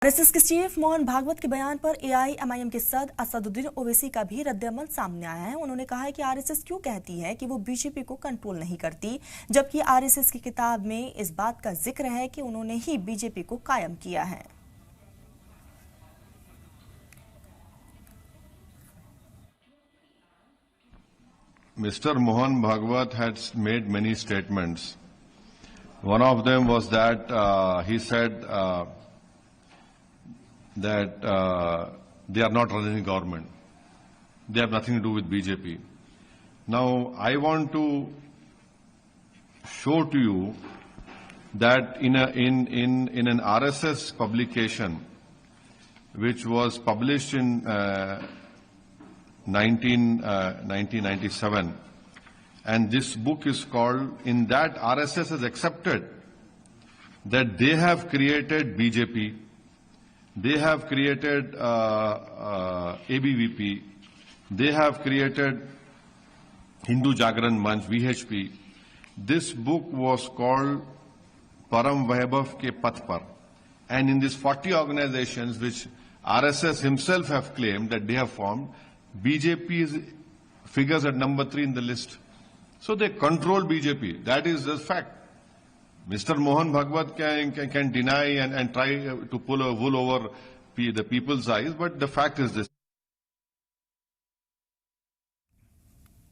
RSS के chief Mohan Bhagwat के बयान पर एआईएमआईएम के सदर असदुद्दीन ओवैसी का भी रद्देअमल सामने आया है। उन्होंने कहा है कि आरएसएस क्यों कहती है कि वो बीजेपी को कंट्रोल नहीं करती, जबकि आरएसएस की किताब में इस बात का जिक्र है कि उन्होंने ही बीजेपी को कायम किया है। Mr. Mohan Bhagwat had made many statements. One of them was that he said that they are not running government. They have nothing to do with BJP. Now, I want to show to you that in an RSS publication, which was published in 1997, and this book is called, in that RSS has accepted that they have created BJP, they have created ABVP, they have created Hindu Jagran Manch, VHP. This book was called Param Vaibhav Ke Path Par. And in these 40 organizations which RSS himself have claimed that they have formed, BJP figures at number 3 in the list. So they control BJP. That is the fact. Mr. Mohan Bhagwat can deny and try to pull a wool over the people's eyes, but the fact is this.